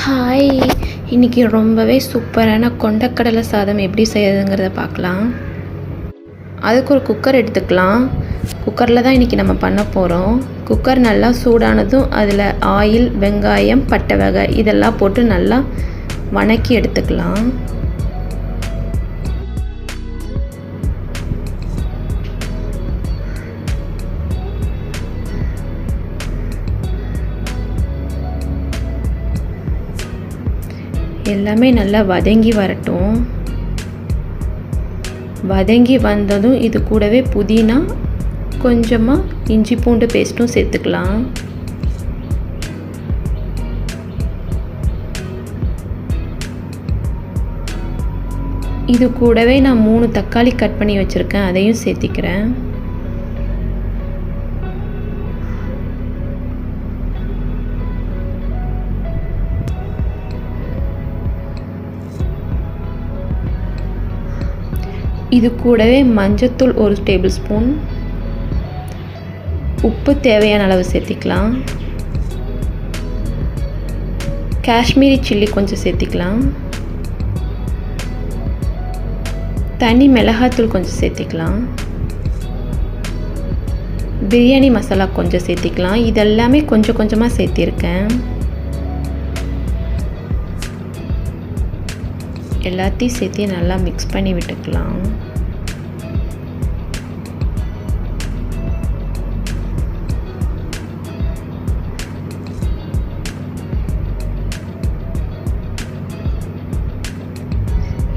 Hi, இன்றைக்கி ரொம்பவே சூப்பரான கொண்டக்கடலை சாதம் எப்படி செய்யறதுங்கிறத பார்க்கலாம். அதுக்கு ஒரு குக்கர் எடுத்துக்கலாம். குக்கரில் தான் இன்றைக்கி நம்ம பண்ண போகிறோம். குக்கர் நல்லா சூடானதும் அதில் ஆயில், வெங்காயம், பட்டை வகை இதெல்லாம் போட்டு நல்லா வணக்கி எடுத்துக்கலாம். எல்லாமே நல்லா வதங்கி வரட்டும். வதங்கி வந்ததும் இது கூடவே புதினா, கொஞ்சமாக இஞ்சி பூண்டு பேஸ்ட்டும் சேர்த்துக்கலாம். இது கூடவே நான் 3 தக்காளி கட் பண்ணி வச்சுருக்கேன், அதையும் சேர்த்திக்கிறேன். இது கூடவே மஞ்சத்தூள் 1 டேபிள் ஸ்பூன், உப்பு தேவையான அளவு சேர்த்திக்கலாம். காஷ்மீரி சில்லி கொஞ்சம் சேர்த்திக்கலாம். தனி மிளகாத்தூள் கொஞ்சம் சேர்த்திக்கலாம். பிரியாணி மசாலா கொஞ்சம் சேர்த்திக்கலாம். இதெல்லாமே கொஞ்சம் கொஞ்சமாக சேர்த்திருக்கேன். எல்லாத்தையும் சேர்த்து நல்லா மிக்ஸ் பண்ணி விட்டுக்கலாம்.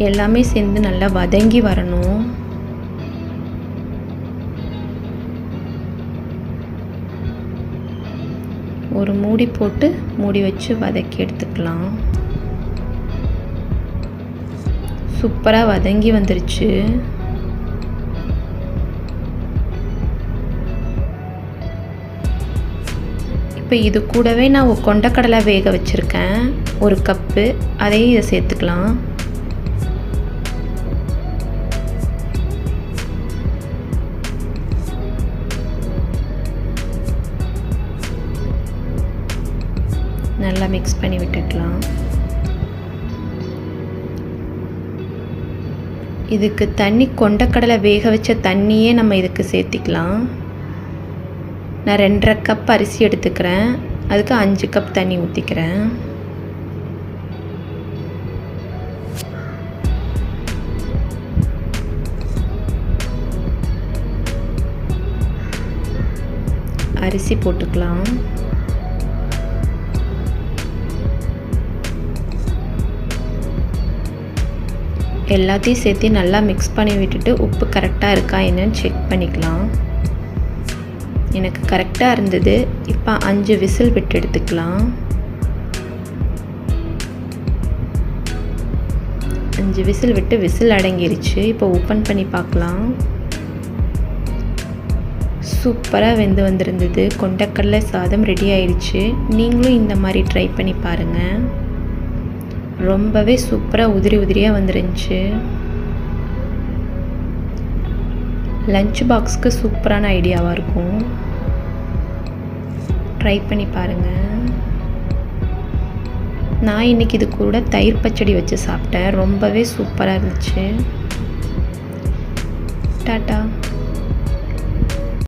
எல்லாமே சேர்ந்து நல்லா வதங்கி வரணும். ஒரு மூடி போட்டு மூடி வச்சு வதக்கி எடுத்துக்கலாம். சூப்பராக வதங்கி வந்துருச்சு. இப்போ இது கூடவே நான் கொண்டக்கடலை வேக வச்சுருக்கேன் 1 கப்பு, அதையும் இதை சேர்த்துக்கலாம். நல்லா மிக்ஸ் பண்ணி விட்டுக்கலாம். இதுக்கு தண்ணி, கொண்டக்கடலை வேக வச்ச தண்ணியே நம்ம இதுக்கு சேர்த்திக்கலாம். நான் 2.5 கப் அரிசி எடுத்துக்கிறேன், அதுக்கு 5 கப் தண்ணி ஊற்றிக்கிறேன். அரிசி போட்டுக்கலாம். எல்லாத்தையும் சேர்த்து நல்லா மிக்ஸ் பண்ணி விட்டுட்டு உப்பு கரெக்டாக இருக்கா என்னன்னு செக் பண்ணிக்கலாம். எனக்கு கரெக்டாக இருந்தது. இப்போ 5 விசில் விட்டு எடுத்துக்கலாம். 5 விசில் விட்டு விசில் அடங்கிருச்சு. இப்போ ஓப்பன் பண்ணி பார்க்கலாம். சூப்பராக வெந்து வந்திருந்தது. கொண்டக்கடலை சாதம் ரெடி ஆயிடுச்சு. நீங்களும் இந்த மாதிரி ட்ரை பண்ணி பாருங்கள். ரொம்பவே சூப்பராக உதிரி உதிரியாக வந்துருந்துச்சு. லஞ்ச் பாக்ஸுக்கு சூப்பரான ஐடியாவாக இருக்கும். ட்ரை பண்ணி பாருங்கள். நான் இன்றைக்கி இது கூட தயிர் பச்சடி வச்சு சாப்பிட்டேன். ரொம்பவே சூப்பராக இருந்துச்சு. டாட்டா.